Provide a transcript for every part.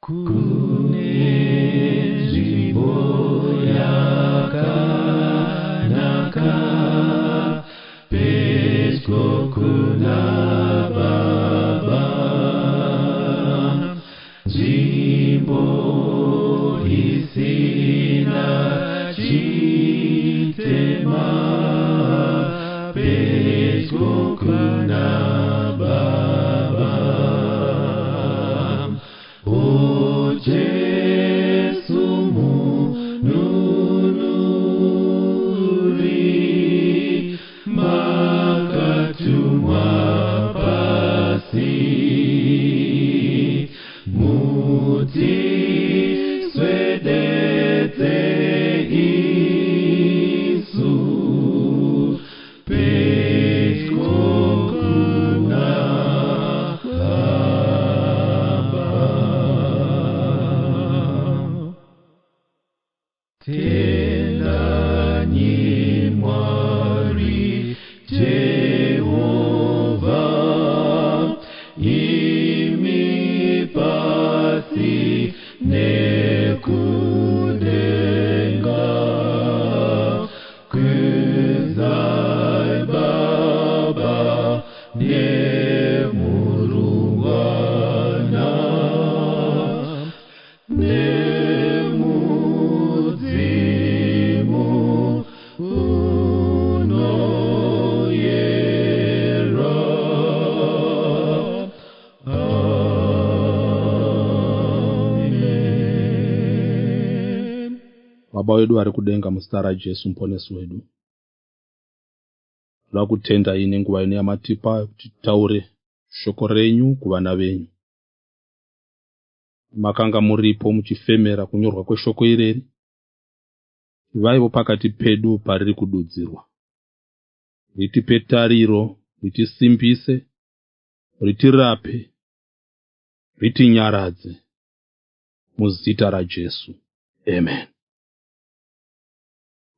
kune nzvimbo yakanaka pedyo kuna Baba, nzvimbo isina chitema, pedyo kuna Baba. O Jesu mununuri, makatumwa pasi, mutiswededze isu pedyo kuna Baba. Tendani Mwari Jehova, imi pasi nekudenga, kwezai Baba nemurungwana, nemudzimu unoyera. Amen. Baba wedu ari kudenga, muzita raJesu muponesi wedu, toda kutenda ine nguva ino yamatipa kuti taure shoko renyu kuvana venyu. Makanga muripo muchifemera kunyorwa kweshoko ireri, ivaivo pakati pedu pariri kududzirwa. Ritipe tariro, ritisimbise, ritirape, ritinyaradze, muzita raJesu. Amen.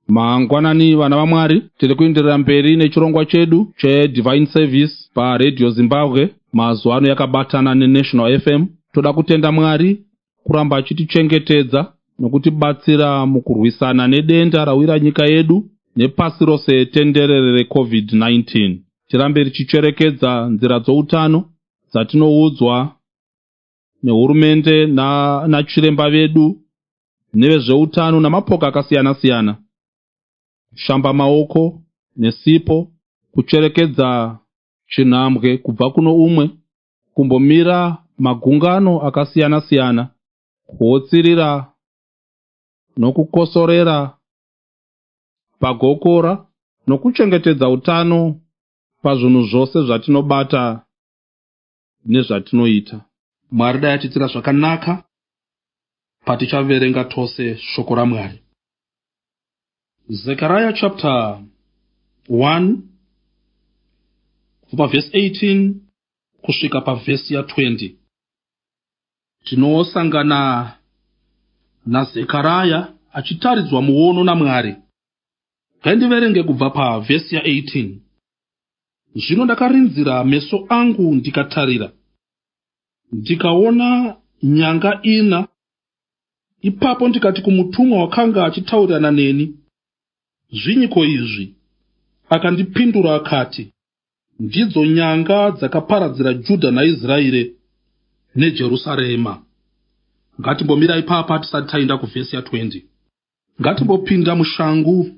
Mangwanani vana vaMwari, tiri kuenderera mberi nechirongwa chedu cheDivine Service paRadio Zimbabwe, mazuva ano yakabatana neNational FM. Toda kutenda Mwari kuramba achitichengetedza nokutibatsira mukurwisana nedenda rawira nyika yedu nepasi rose tenderere reCovid-19. Tirambe richicherekedza nzira dzoutano dzatinoudzwa nehurumende nachiremba vedu nevezveutano namapoka akasiyana-siyana. Shamba maoko nesipo, kucherekedza chinhambwe kubva kuno umwe, kumbomira magungano akasiyana-siyana, kuhotsirira nokukosorera pagokora, nokuchengetedza utano pazvinhu zvose zvatinobata nezvatinoita. Mwari dai atitira zvakanaka patichaverenga tose shoko raMwari. Zechariah chapter 1 kubva verse 18 kusvika paverse ya 20. Tinosangana naZekaraya achitaridzwa muono naMwari. Ngandiverenge kubva paverse ya 18. Zvino ndakarinzira meso angu ndikatarira, ndikaona nyanga 4. Ipapo ndikati kumutumwa wakanga achitaurirana neni, zvinyiko izvi? Akandipindura akati, ndidzo nyanga dzakaparadzira Judha naIsraeri neJerusarema. Ngatimbomira ipapa tisati taenda kuvhesi ya 20. Ngatimbopinda mushangu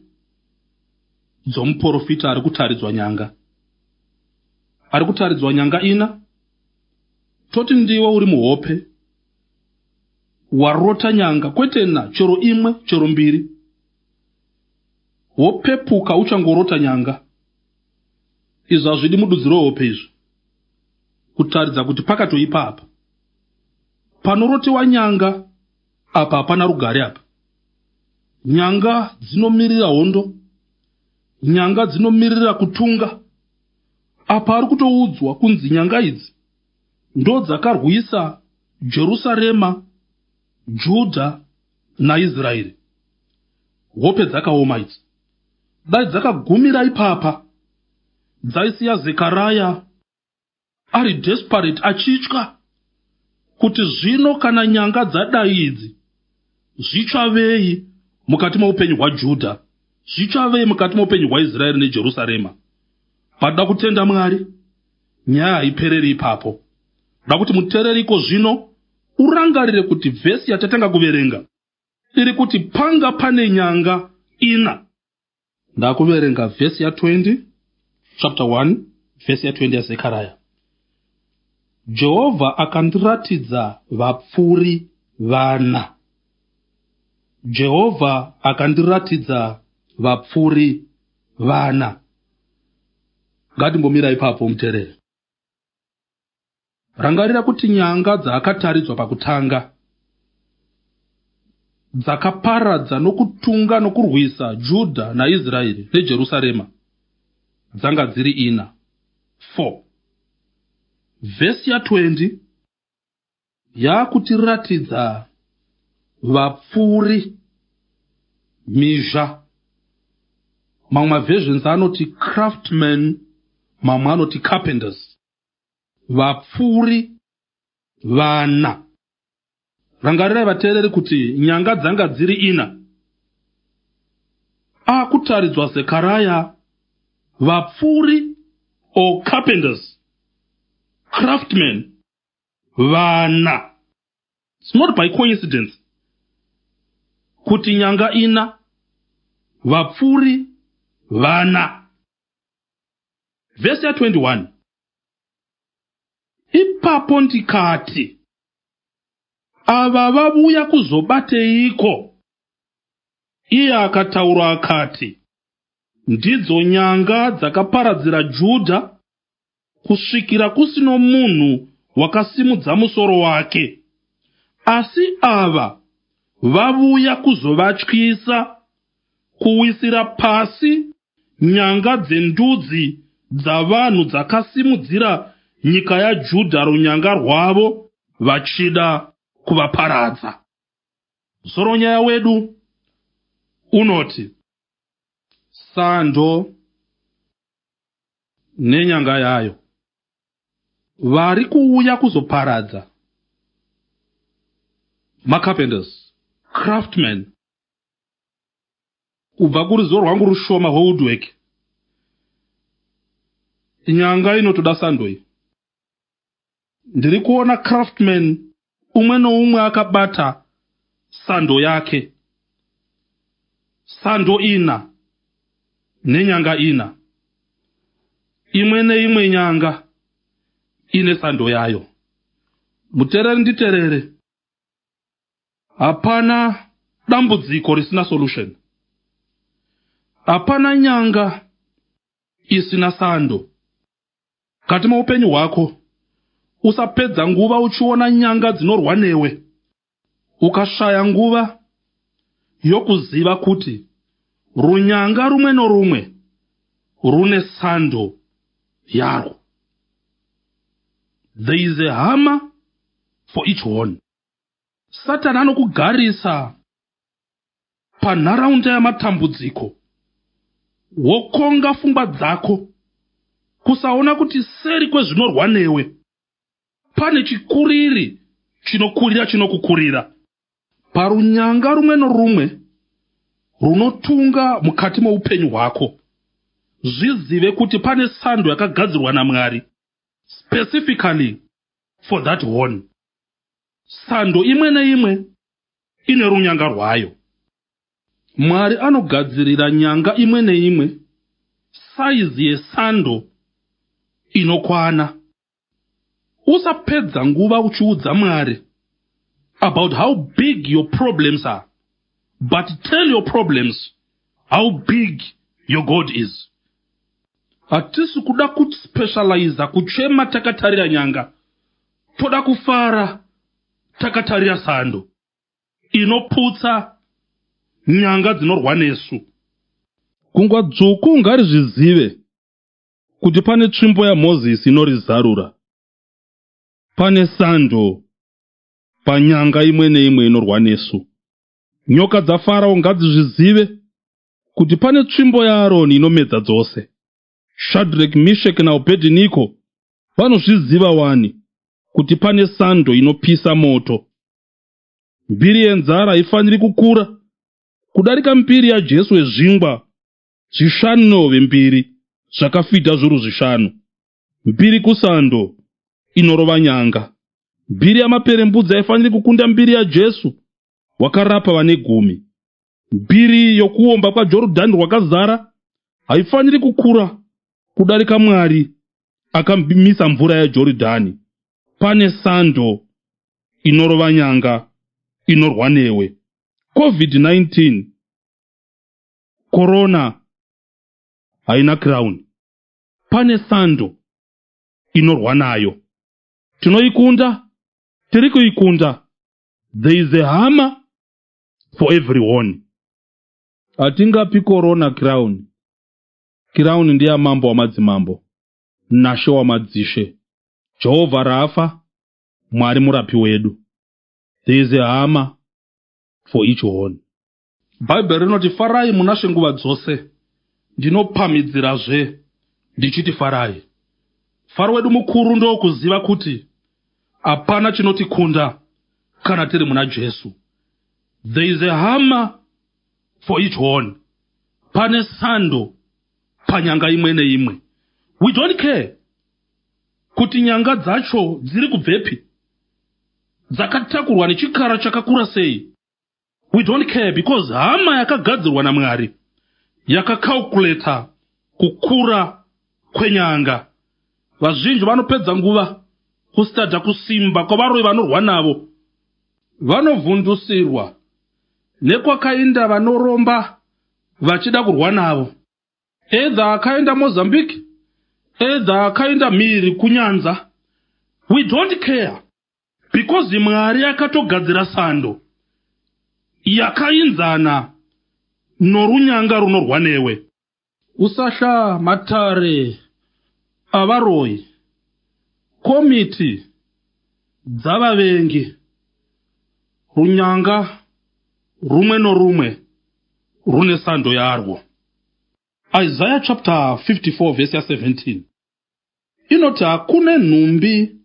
dzomuprofita ari kutaridzwa nyanga. Ari kutaridzwa nyanga 4. Toti ndiwe uri muhope, warota nyanga, kwetena chero 1 chero 2. Wopepuka uchangorota nyanga. Izvi hazvidi mududziro wehope izvi. Kutaridza kuti pakatoipa apa. Panorotewa nyanga, apa hapana rugare apa. Nyanga dzinomirira hondo. Nyanga dzinomirira kutunga. Apa ari kutoudzwa kunzi nyanga idzi ndo dzakarwisa Jerusarema, Judha naIsraeri. Hope dzakaoma idzi. Dai dzakagumira ipapa, dzaisiya Zekaraya ari desperate achitya kuti zvino kana nyanga dzadai idzi zvichavei mukati meupenyu hwaJudha, zvichavei mukati meupenyu hwaIsraeri neJerusarema. Panoda kutenda Mwari, nyaya haipereri ipapo. Ndoda kuti mutereriko zvino urangarire kuti vhesi yatatanga kuverenga iri kuti panga pane nyanga 4. Ndakuverenga vhesi ya20, chapter 1, vhesi ya20 yaZekaraya. Jehovha akandiratidza vapfuri 4. Jehovha akandiratidza vapfuri 4. Ngatimbomira ipapo muterere. Rangarira kuti nyanga dzaakataridzwa pakutanga dzakaparadza nokutunga nokurwisa Judha naIsraeri neJerusarema dzanga dziri 4. Vhesi ya20 yakutiratidza vapfuri, mhizha. Mamwe maversions anoti craftsmen, mamwe anoti carpenters. Vapfuri 4. Rangarirai vateereri kuti nyanga dzanga dziri 4. Akutaridzwa Zekaraya vapfuri or carpenters, craftsmen 4. It's not by coincidence kuti nyanga 4 vapfuri 4. Vhesi ya21. Ipapo ndikati, ava vabuya kuzobateiko? Iye akataura akati, ndidzo nyanga dzakaparadzira Judha kusvikira kusino munhu wakasimudza musoro wake. Asi ava vabuya kuzovatyisa, kuwisira pasi nyanga dzendudzi dzavanhu dzakasimudzira nyika yaJudha runyanga rwavo vachida kuvaparadza. Zoronyaya wedu unoti sando nenyanga yayo vari kuuya kuzoparadza macarpenters, craftsmen. Kubva kuruzivo rwangu rushoma woodwork, nyanga inotoda sando iyi. Ndiri kuona craftsmen umwe noumwe akabata sando yake. Sando 4 nenyanga 4. Imwe neimwe nyanga ine sando yayo. Muterere nditerere. Hapana dambudziko risina solution. Hapana nyanga isina sando. Kati maupenyu hwako usapedza nguva uchiona nyanga dzinorwa newe, ukashaya nguva yokuziva kuti runyanga rumwe norumwe rune sando yarwo. There is a hammer for each one. Satani anokugarisa panharaunda yamatambudziko, wokonga pfungwa dzako kusaona kuti seri kwezvinorwa newe pane chikuriri chinokukurira. Parunyanga rumwe norumwe runotunga mukati meupenyu hwako, zvizive kuti pane sando yakagadzirwa naMwari specifically for that one. Sando imwe neimwe ine runyanga rwayo. Mwari anogadzirira nyanga imwe neimwe saizi yesando inokwana. Usapedza nguva uchiudza Mwari about how big your problems are, but tell your problems how big your God is. Hatisi kuda kuspecializa kuchema takatarira nyanga, toda kufara takatarira sando inoputsa nyanga dzinorwa nesu. Gungwa dzvuku ngarizvizive kuti pane tsvimbo yaMozisi inorizarura. Pane sando panyanga imwe neimwe inorwa nesu. Nyoka dzaFarao ngadzizvizive kuti pane tsvimbo yaAroni inomedza dzose. Shadrach, Meshach naAbednego vanozviziva wani kuti pane sando inopisa moto. Mbiri yenzara haifaniri kukura kudarika mbiri yaJesu wezvingwa 5 zvakafidha zviuru 5. Mbiri kusando inorova nyanga. Mbiri yamaperembudzi haifaniri kukunda mbiri yaJesu wakarapa vane 10. Mbiri yokuomba kwaJorodhani rwakazara haifaniri kukura kudarika Mwari akamisa mvura yaJorodhani. Pane sando inorova nyanga inorwa newe. COVID-19, Corona haina crown. Pane sando inorwa nayo. Tinoikunda, tiri kuikunda. There is a hammer for everyone. Hatingapi Corona crown. Crown ndiye mambo wa madzimambo, Nashe wa madzishe, Jehovha Rafa, Mwari murapi wedu. There is a hammer for each one. Bible rinoti farai munashe nguva dzose. Ndinopamhidzirazve ndichiti farai. Faro wedu mukuru ndo kuziva kuti hapana chinotikunda kana tiri muna Jesu. There is a hammer for each one. Pane sando panyanga imwe neimwe. We don't care kuti nyanga dzacho dziri kubvepi, dzakatakurwa nechikara chakakura sei. We don't care because hama yakagadzirwa naMwari yakacalculata kukura kwenyanga. Vazhinji vanopedza nguva kusitadha kusimba kwavaroi vanorwa navo. Vanovhundusirwa nekwakaenda vanoromba vachida kurwa navo. Edha akaenda Mozambique, edha akaenda mhiri kunyanza. We don't care because Mwari yakatogadzira sando yakainzana norunyanga runorwa newe. Usasha matare avaroi, komiti dzavavengi, runyanga rumwe norumwe rune sando yarwo. Isaiah chapter 54 verse 17 inoti hakune nhumbi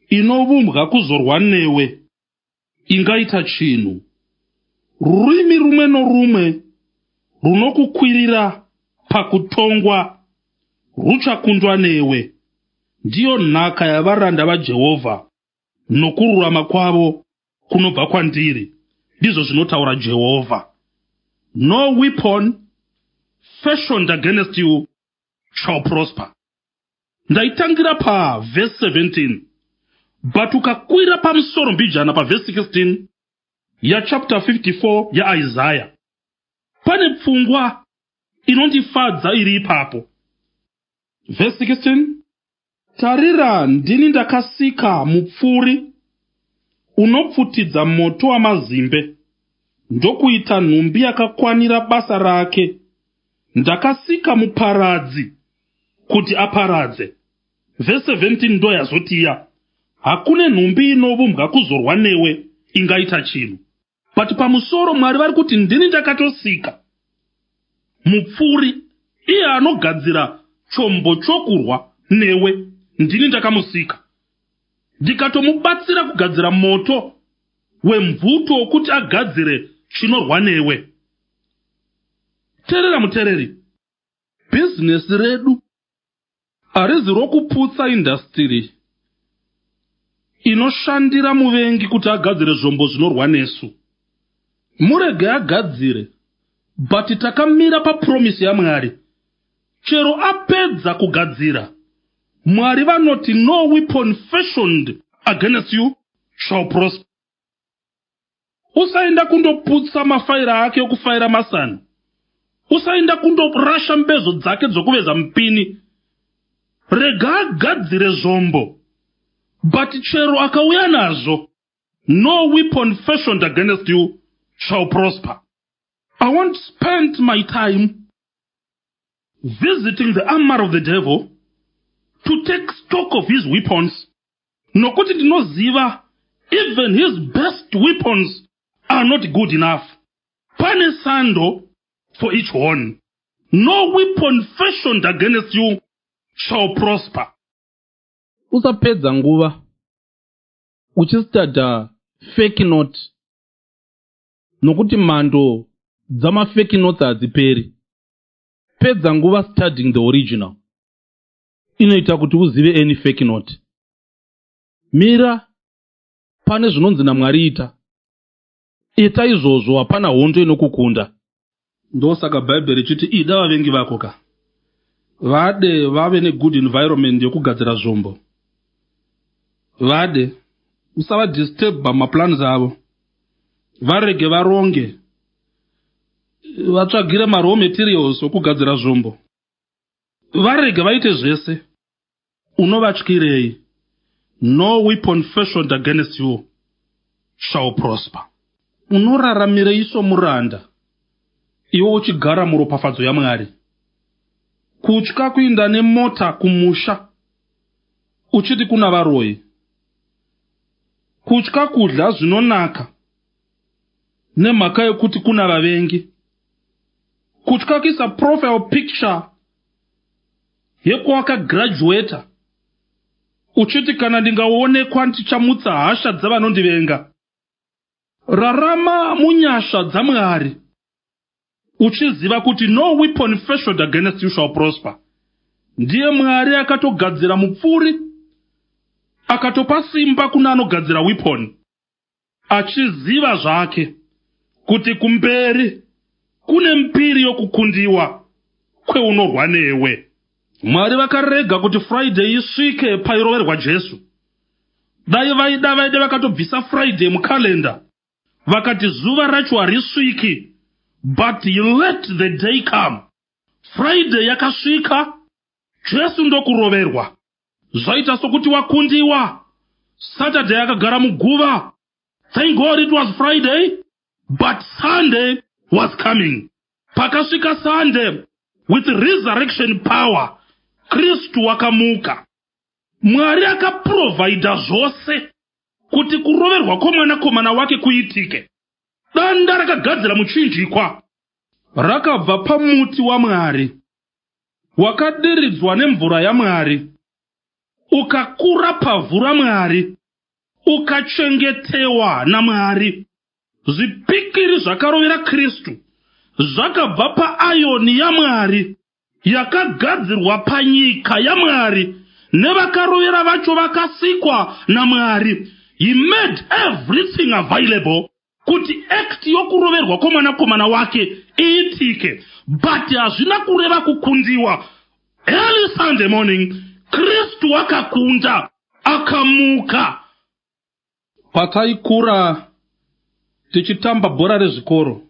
inovumbwa kuzorwa newe ingaita chinhu. Rurimi rumwe norumwe runokukwirira pakutongwa ruchakundwa newe. Ndiyo nhaka yavaranda vaJehovha, nokururama kwavo kunobva kwandiri, ndizvo zvinotaura Jehovha. No weapon fashioned against you shall prosper. Ndaitangira pa verse 17, but ukakwira pamusoro mbijana pa verse 16 ya chapter 54 ya Isaiah. Pane pfungwa inondifadza iri ipapo. Verse 16, tarira ndini ndakasika mupfuri unopfutidza moto wamazimbe, ndokuita nhumbi yakakwanira basa rake. Ndakasika muparadzi kuti aparadze. Verse 17 ndo yazotiya hakune nhumbi inovumbwa kuzorwa newe ingaita chinhu. But pamusoro Mwari vari kuti ndini ndakatosika mupfuri, iye anogadzira chombo chokurwa newe, ndini ndakamusika. Ndikatomubatsira kugadzira moto wemvuto wokuti agadzire chinorwa newe. Terera mutereri, business redu harizi rokuputsa industry inoshandira muvengi kuti agadzire zvombo zvinorwa nesu. Murege agadzire, but takamira papromise yaMwari. Chero apedza kugadzira, Mwari vanoti no weapon fashioned against you shall prosper. Usaenda kundoputsa mafaira ake okufaira masana. Usaenda kundorasha mbezo dzake dzokuveza mpini. Rega agadzire zvombo, but chero akauya nazvo, no weapon fashioned against you shall prosper. I won't spend my time visiting the armor of the devil to take stock of his weapons. Nokuti ndinoziva even his best weapons are not good enough. Pane sando for each one. No weapon fashioned against you shall prosper. Usapedza nguva uchistadha fake note, nokuti mhando dzamafake notes hadziperi. Pedza nguva studying the original, inoita kuti uzive any fake note. Mira pane zvinonzi naMwari ita, ita izvozvo, hapana hondo inokukunda. Ndosaka Bhaibheri richiti ida vavengi vako ka. Vade vave negood environment yokugadzira zvombo. Vade usava disturb maplans avo. Varege varonge. Vatsvagire raw materials okugadzira zvombo. Varege vaite zvese. Unovatyirei? No weapon fashioned against you shall prosper. Unoraramire iso muranda, iwo uchigara muropafadzo yaMwari. Kutya kuinda nemota kumusha uchiti kuna varoyi. Kutya kudya zvinonaka nemhaka yekuti kuna vavengi. Kutya kuisa profile picture yekwawakagraduata uchiti kana ndingaonekwa ndichamutsa hasha dzavanondivenga. Rarama munyasha dzaMwari uchiziva kuti no weapon fashioned against you shall prosper. Ndiye Mwari akatogadzira mupfuri, akatopa simba kuna anogadzira weapon, achiziva zvake kuti kumberi kune mpiri yokukundiwa kweunorwa newe. Mwari vakarega kuti Friday isvike pairoverwa Jesu. Dai vaida vakatobvisa Friday mukalenda, vakati zuva racho harisviki, but he let the day come. Friday yakasvika, Jesu ndokuroverwa. Zvaita sokuti wakundiwa. Saturday akagara muguva. Thank God it was Friday, but Sunday was coming. Pakasvika Sunday, with resurrection power, Kristu wakamuka. Mwari akaprovida zvose kuti kuroverwa kwomwanakomana wake kuitike. Danda rakagadzira muchinjikwa rakabva pamuti waMwari, wakadiridzwa nemvura yaMwari, ukakura pavhu raMwari, ukachengetewa naMwari. Zvipikiri zvakarovera Kristu zvakabva paayoni yaMwari yakagadzirwa panyika yaMwari, nevakarovera vacho vakasikwa naMwari. He made everything available kuti act yokuroverwa kwomwanakomana wake iitike, but hazvina kureva kukundiwa. Early Sunday morning, Kristu akakunda, akamuka. Pataikura tichitamba bhora rezvikoro,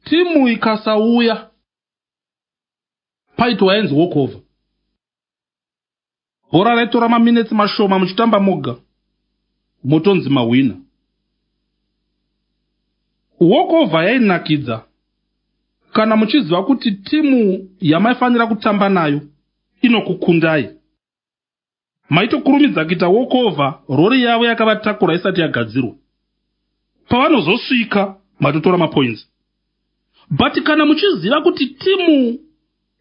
timu ikasauya paitwa yanzi walkover. Bhora raitora maminitsi mashoma muchitamba moga, motonzi mawina. Walkover yainakidza kana muchiziva kuti timu yamaifanira kutamba nayo inokukundai. Maitokurumidza kuita walkover, rori yavo yakavatakura isati yagadzirwa. Pavanozosvika matotora mapoints. But kana muchiziva kuti timu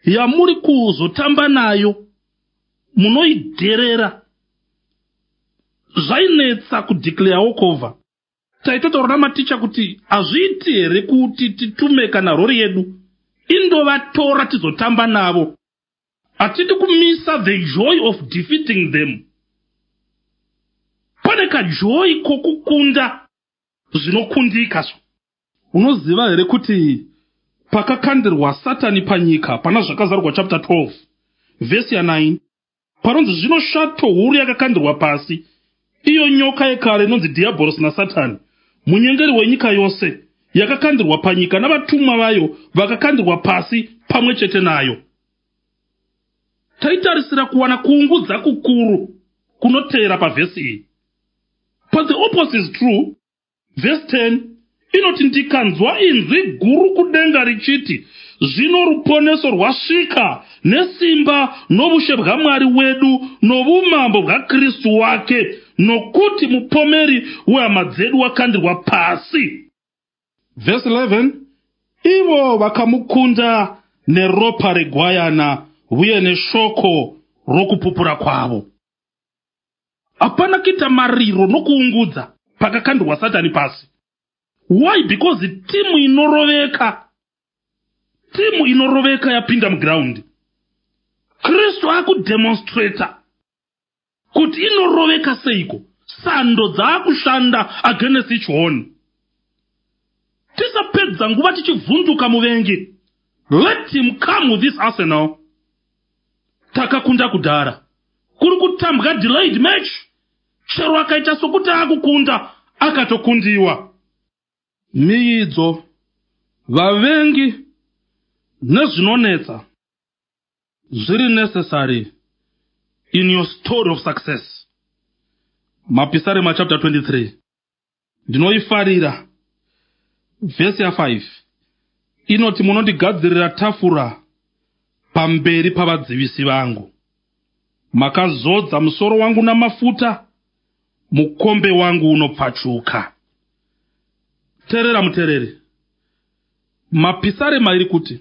yamuri kuzotamba nayo munoidherera, zvainetsa kudeclare walkover. Taitotaura namaticha kuti hazviiti here kuti titume kana rori yedu indovatora tizotamba navo. Hatidi kumisa the joy of defeating them. Pane kajoy kokukunda zvinokundika. Unoziva here kuti pakakandirwa Satani panyika pana zvakazarurwa chapter 12 verse ya 9, panonzi zvino shato huru yakakandirwa pasi, iyo nyoka yekare inonzi Diabolos naSatani, munyengeri wenyika yose, yakakandirwa panyika navatumwa vayo vakakandirwa pasi pamwe chete nayo. Taitarisira kuwana kuungudza kukuru kunoteera pavhesi iyi. But the opposite is true. Verse 10 inoti ndikanzwa inzwi guru kudenga richiti, zvino ruponeso rwasvika nesimba nobushe bwaMwari wedu nobumambo bwaKristu wake, nokuti mupomeri wehama dzedu wakandirwa pasi. Verse 11 ivo vakamukunda neropa regwayana uye neshoko rokupupura kwavo. hapana kuita mariro nokuungudza pakakandwa Satani pasi. Why? Because timu inoroveka yapinda muground. Kristu akudemonstrata kuti inoroveka seiko sando dzaakushanda against each one. Tisapedza nguva tichivhunduka muvengi. Let him come with this arsenal. Takakunda kudhara. Kuri kutambwa delayed match. Chero akaita sokuti akukunda akatokundiwa. Miidzo, vavengi, nezvinonetsa zviri necessary in your story of success. Mapisarema chapter 23. Ndinoifarira verse ya 5. Inoti munondigadzirira tafura pamberi pavadzivisi vangu. Makazodza musoro wangu namafuta, mukombe wangu unopfachuka. Terera mutereri. Mapisarema iri kuti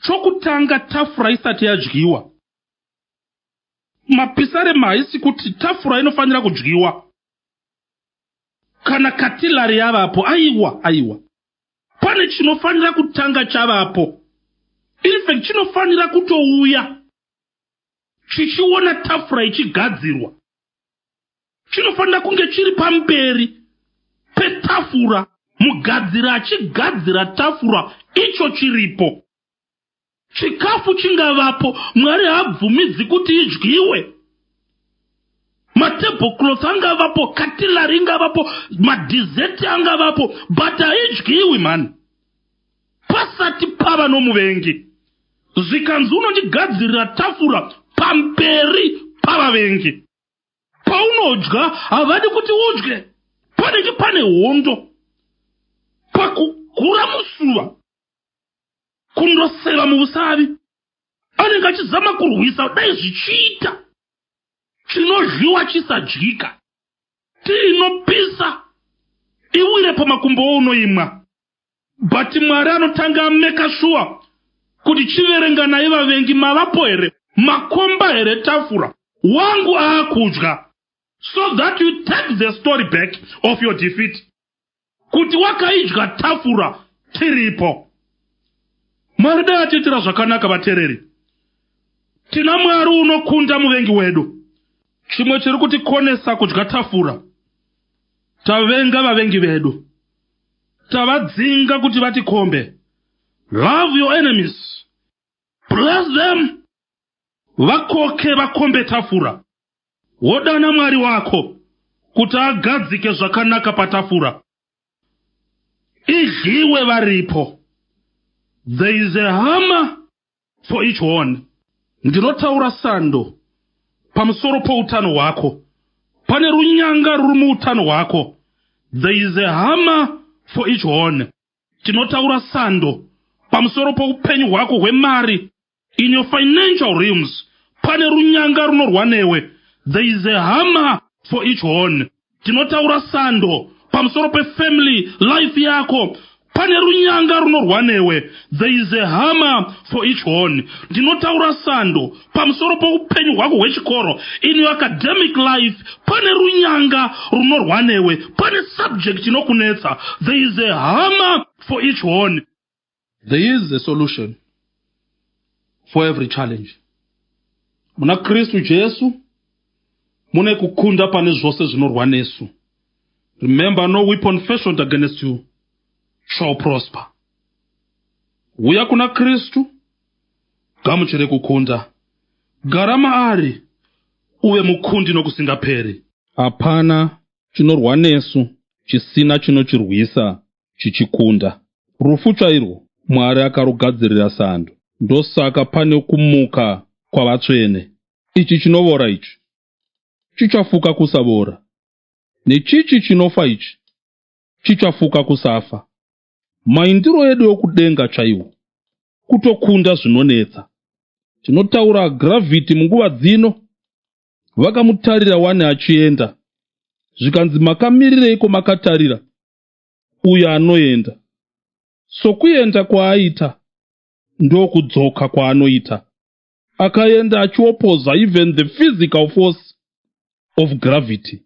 chokutanga tafura isati yadyiwa. Mapisarema haisi kuti tafura inofanira kudyiwa kana katilari yavapo. Aiwa. Pane chinofanira kutanga chavapo. In fact, chinofanira kutouya chichiona tafura ichigadzirwa. Chinofanira kunge chiri pamberi petafura, mugadzira achigadzira tafura icho chiripo. Chikafu chingavapo, Mwari haabvumidzi kuti idyiwe. Matablecloth angavapo, katilari ingavapo, madizeti angavapo, but haidyiwi man. Pasati pava nomuvengi. Zvikanzi unondigadzirira tafura pamberi pavavengi. Paunodya havadi kuti udye. Panenge pane hondo. Pakugura musuva, kundoseva muvusavi, anenge achizama kurwisa dai zvichiita chinodyiwa chisadyika, tinopisa iwire pamakumbo ounoimwa. But Mwari anotanga ameka sure kuti chiverenga naye vavengi mavapo here, makomba here tafura wangu aakudya, so that you take the story back of your defeat. Kuti wakaidya tafura tiripo. Mwari dai atiitira zvakanaka vatereri. Tina Mwari unokunda muvengi wedu. Chimwe chiri kutikonesa kudya tafura. Tavenga vavengi vedu. Tavadzinga kuti vatikombe. Love your enemies. Bless them. Vakoke vakombe tafura. Wodana Mwari wako kuti agadzike zvakanaka patafura. Idyiwe varipo. There is a hammer for each one. Ndinotaura sando pamusoro poutano hwako. Pane runyanga ruri muutano hwako. There is a hammer for each one. Tinotaura sando pamusoro poupenyu hwako hwemari. In your financial realms, pane runyanga runorwa newe. There is a hammer for each one. Tinotaura sando pamusoro pefamily life yako. Pane runyanga runorwa newe. There is a hammer for each one. Ndinotaura sando pamusoro poupenyu hwako hwechikoro. In your academic life, pane runyanga runorwa newe. Pane subject inokunetsa. There is a hammer for each one. There is a solution for every challenge. Muna Kristu Jesu mune kukunda pane zvose zvinorwa nesu. Remember, no weapon fashioned against you shall prosper. Uya kuna Kristu, gamuchere kukunda. Gara maari, uwe mukundi nokusingaperi. Hapana chinorwa nesu chisina chinochirwisa chichikunda. Rufu chairwo Mwari akarugadzirira sando. Ndosaka pane kumuka kwavatsvene. Ichi chinovora ichi chichafuka kusavora. Nechichi chinofa ichi chichafuka kusafa. Maindiro edu yokudenga chaiwo kutokunda zvinonetsa. Tinotaura gravity munguva dzino. Vakamutarira wane achienda. Zvikanzi makamirireiko makatarira? Uyo anoenda. Sokuenda kwaaita ndokudzoka kwaanoita. Akaenda achiopoza even the physical force of gravity,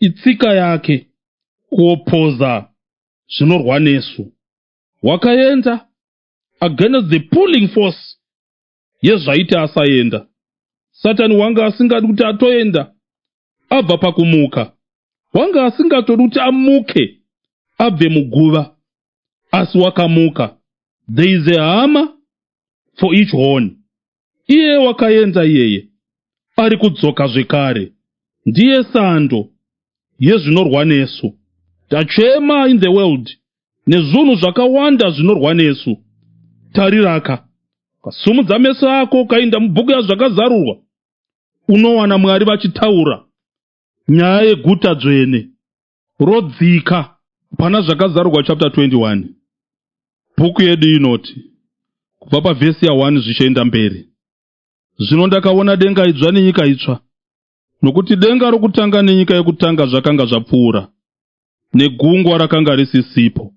itsika yake kuopoza zvinorwa nesu. Wakaenda against the pulling force yezvaiti asaenda. Satani wanga asingadi kuti atoenda abva pakumuka, wanga asingatodi kuti amuke abve muguva, asi wakamuka. There is a hammer for each horn. Iye wakaenda iyeye, ari kudzoka zvekare. Ndiye sando yezvinorwa nesu. Tachema in the world nezvunhu zvakawanda zvinorwa nesu. Tariraka, kasumudza meso ako ukaenda mubhuku yazvakazarurwa, unowana Mwari vachitaura nyaya yeguta dzvene rodzika pana zvakazarurwa chapter 21. Bhuku yedu inoti kubva pavhesi ya1 zvichienda mberi, zvino ndakaona denga idzva nenyika itsva, nokuti denga rokutanga nenyika yekutanga zvakanga zvapfuura, negungwa rakanga risisipo.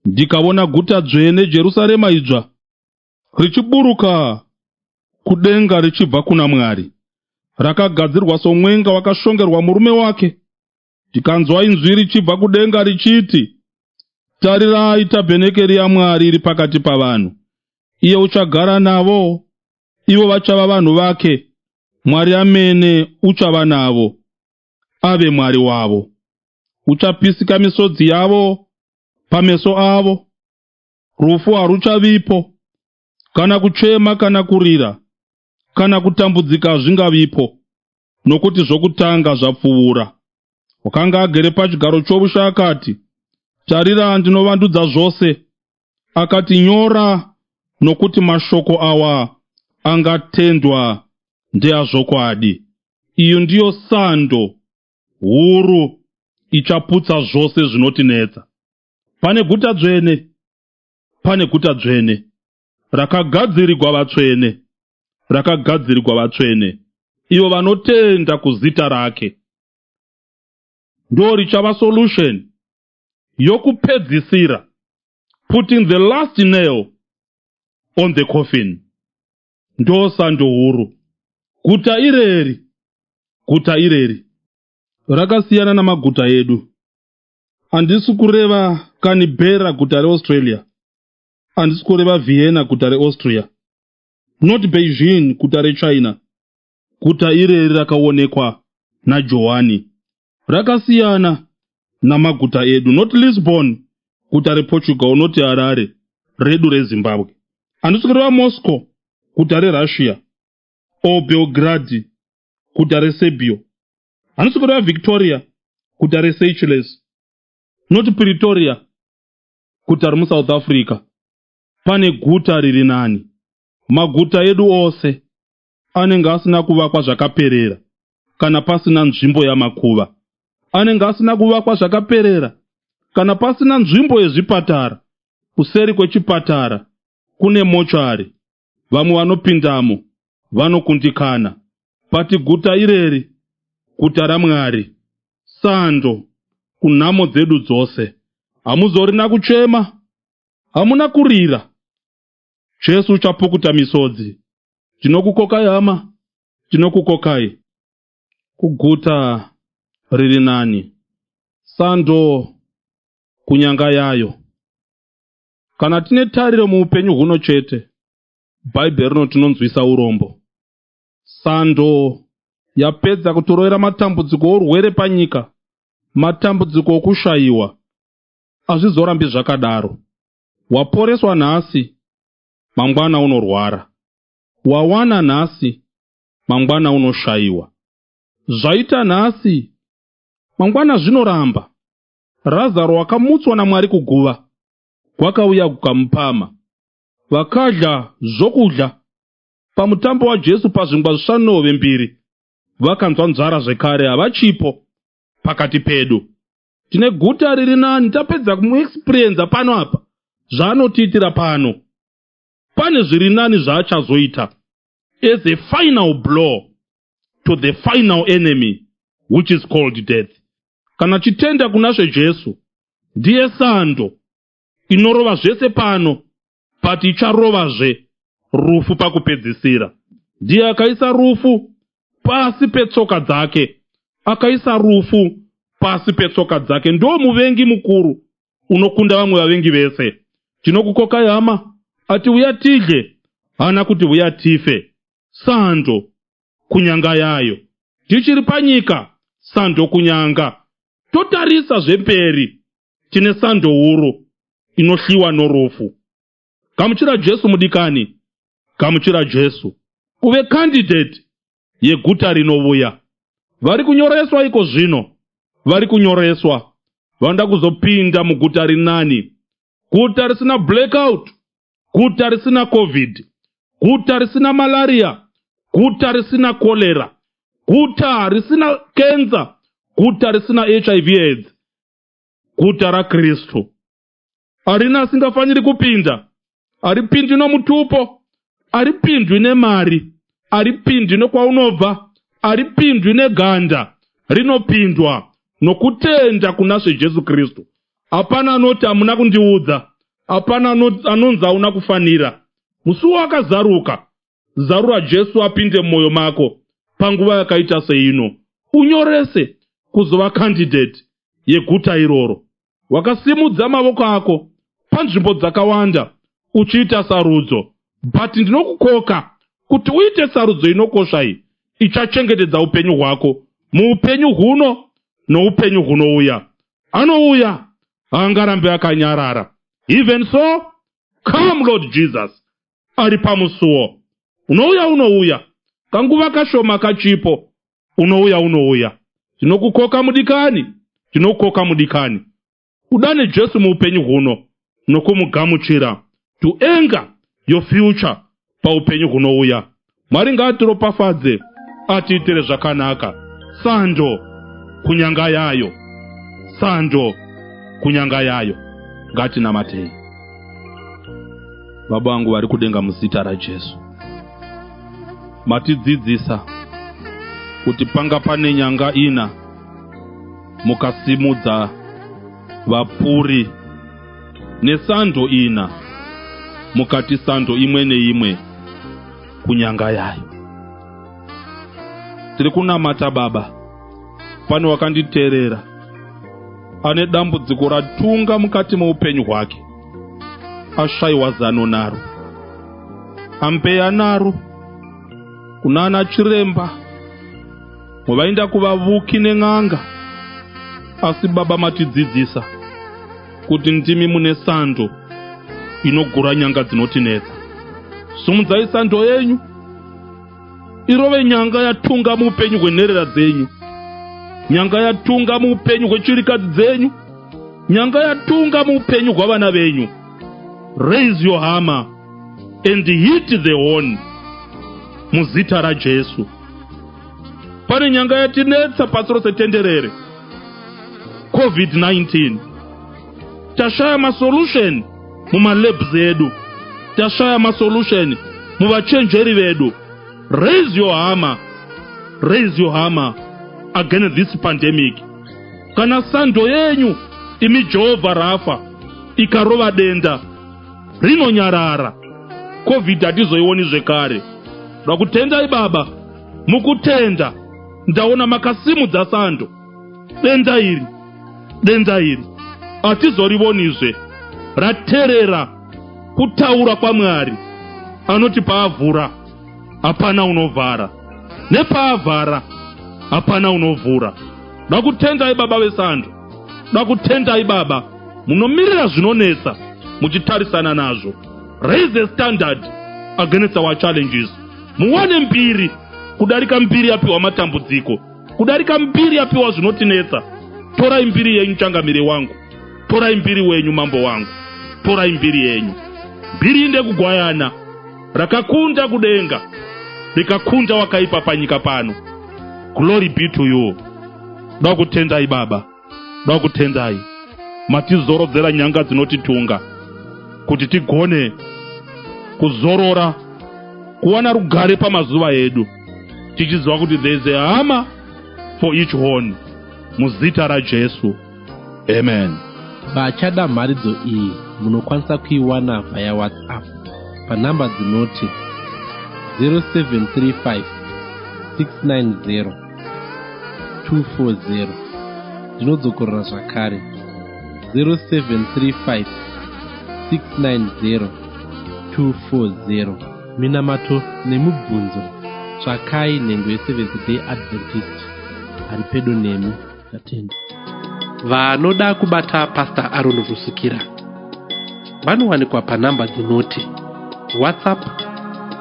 Ndikaona guta dzvene Jerusarema idzva richiburuka kudenga richibva kuna Mwari, rakagadzirwa somwenga wakashongerwa murume wake. Ndikanzwa inzwi richibva kudenga richiti, tarirai, tabhenekeri yaMwari iri pakati pavanhu. Iye uchagara navo, ivo vachava vanhu vake. Mwari amene uchava navo, ave Mwari wavo. Uchapisika misodzi yavo pameso avo. Rufu haruchavipo, kana kuchema kana kurira, kana kutambudzika hazvingavipo, nokuti zvokutanga zvapfuura. Wakanga agere pachigaro chousha akati, tarira, ndinovandudza zvose. Akati, nyora, nokuti mashoko awa angatendwa ndeazvokwadi. Iyo ndiyo sando huru ichaputsa zvose zvinotinetsa. Pane guta dzvene, pane guta dzvene, rakagadzirirwa vatsvene, rakagadzirirwa vatsvene, ivo vanotenda kuzita rake. Ndo richava solution yokupedzisira, putting the last nail on the coffin. Ndo sando huru. Guta ireri, guta ireri rakasiyana namaguta edu. Handisi kureva Canberra, guta reAustralia. Handisi kureva Vienna, guta reAustria. Not Beijing, guta reChina. Guta ireri rakaonekwa naJohani rakasiyana namaguta edu. Not Lisbon, guta rePortugal. Not Harare, redu reZimbabwe. Handisi kureva Moscow, guta reRussia. O Belgrade, guta reSerbia. Handisi kureva Victoria, guta reSeychelles. Not Pretoria, guta remuSouth Africa. Pane guta riri nani. Maguta edu ose anenge asina kuvakwa zvakaperera, kana pasina nzvimbo yamakuva. Anenge asina kuvakwa zvakaperera, kana pasina nzvimbo yezvipatara. Kuseri kwechipatara kune mochari, vamwe vanopindamo vanokundikana. Pati guta ireri, guta raMwari, sando kunhamo dzedu dzose. Hamuzorina kuchema, hamuna kurira. Jesu uchapukuta misodzi. Tinokukokai hama, tinokukokai. Kuguta riri nani, sando kunyanga yayo. Kana tine tariro muupenyu huno chete, Bhaibheri rinotinonzwisa urombo. Sando yapedza kutorovera matambudziko orwere panyika, matambudziko okushayiwa. Hazvizorambi zvakadaro. Waporeswa nhasi, mangwana unorwara. Wawana nhasi, mangwana unoshayiwa. Zvaita nhasi, mangwana zvinoramba. Razaro wakamutswa naMwari kuguva, kwakauya kukamupama. Vakadya zvokudya. Pamutambo waJesu pazvingwa 5:2 vakanzwa nzara zvekare, havachipo pakati pedu. Tine guta riri nani, tapedza kumuexperienza pano apa. Zvaanotiitira pano, pane zviri nani zvaachazoita as a final blow to the final enemy, which is called death. Kana chitenda kunashe Jesu, ndiye sando inorova zvese pano, pati icharovazve rufu pakupedzisira. Ndiye akaisa rufu pasi petsoka dzake, akaisa rufu pasi petsoka dzake. Ndo muvengi mukuru unokunda vamwe vavengi vese. Tinokukokai hama, ati uya tidye, hana kuti uya tife. Sando kunyanga yayo. Tichiri panyika, sando kunyanga. Totarisa zveperi, tine sando huru inohliwa norufu. Gamuchira Jesu mudikani, gamuchira Jesu. Uve candidate yeguta rinovouya. Vari kunyoreswa iko zvino, vari kunyoreswa. Vanda kuzopinda muguta rinani. Guta risina blackout, guta risina covid, guta risina malaria, guta risina cholera, guta risina cancer, guta risina HIV AIDS. Guta ra Kristu. Arina asingafaniri kupinda. Aripindwi nomutupo, aripindwi nemari, aripindwi nekwaunobva, aripindwi neganda. Rinopindwa nokutenda kuna Jesu Kristu. Hapana anoti hamuna kundiudza, hapana anonzi hauna kufanira. Musi wakazaruka, zarura Jesu apinde mumwoyo mako panguva yakaita seino. Unyorese kuzova candidate yeguta iroro. Wakasimudza mavoko ako panzvimbo dzakawanda uchiita sarudzo, but ndinokukoka kuti uite sarudzo inokosha iyi ichachengetedza upenyu hwako muupenyu huno noupenyu hunouya. Anouya haangarambe akanyarara. Even so, come Lord Jesus. Ari pamusuo. Unouya. Kanguva kashoma kachipo. Unouya. Tinokukoka mudikani. Udane Jesu muupenyu huno nokumugamuchira. To anger your future paupenyu hunouya. Mwari ngaatiropafadze atiitire zvakanaka. Sando kunyanga yayo. Sando kunyanga yayo. Ngatinamatei. Baba vangu vari kudenga muzita raJesu, matidzidzisa kuti panga pane nyanga ina mukasimudza vapuri, nesando ina mukati sando imwe neimwe kunyanga yayo. Tiri kunamata Baba, pane wakanditeerera ane dambudziko ratunga mukati muupenyu hwake, ashayiwa zano naro, ampeya naro kuna ana chiremba, muvainda kuvavuki nen'anga. Asi Baba, matidzidzisa kuti ndimi mune sando inogura nyanga dzinotinetsa. Sumudzai sando yenyu irove nyanga yatunga muupenyu hwenherera dzenyu, nyanga yatunga muupenyu hwechirikadzi dzenyu, nyanga yatunga muupenyu hwavana venyu. Raise your hammer and hit the horn muzita raJesu. Pane nyanga yatinetsa pasi rose tenderere, COVID-19. Tashaya masolution mumalabs edu, tashaya masolution muvachenjeri vedu. Raise your hammer against this pandemic. Kana sando yenyu imi Jehovah Rafa ikarova denda rinonyarara, COVID hatizoioni zvekare. Ndakutendai Baba, mukutenda ndaona makasimudza sando. Denda iri hatizorivonizve, raterera kutaura kwaMwari anoti paavhura hapana unovhara, nepaavhara hapana unovhura. Ndakutendai Baba vesando, ndakutendai Baba, munomirira zvinonetsa muchitarisana nazvo. Raise a standard against our challenges. Muwane mbiri kudarika mbiri yapiwa matambudziko, kudarika mbiri yapiwa zvinotinetsa. Torai mbiri yenyu changamire wangu, torai mbiri wenyu mambo wangu, torai mbiri yenyu. Mbiri inde kugwayana rakakunda kudenga rikakunda wakaipa panyika pano. Glory be to you. Ndakutendai Baba, ndakutendai. Matizorodzera nyanga dzinotitunga kuti tigone kuzorora, kuwana rugare pamazuva edu, tichiziva kuti there is a hammer for each horn muzita raJesu. Amen. Vachada mharidzo iyi munokwanisa kuiwana via WhatsApp panhamba dzinoti 0735 690 240. Ndinodzokorera zvakare 0735 690 240. Minamato nemubvunzo tsvakai nhengo yeSeventh Day Adventist ari pedo nemi. Tatenda. Vanoda kubata Pastor Aaron Rusukira vanowanikwa panhamba dzinoti WhatsApp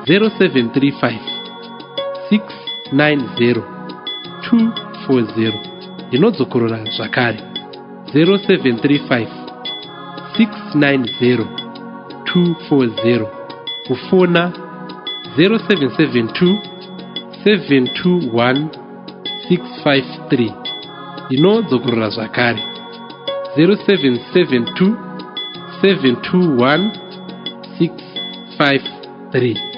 0735 690 240. Ndinodzokorora zvakare 0735 690 240. Kufona 0772 721 653. Ndinodzokorora zvakare 0772 721 653.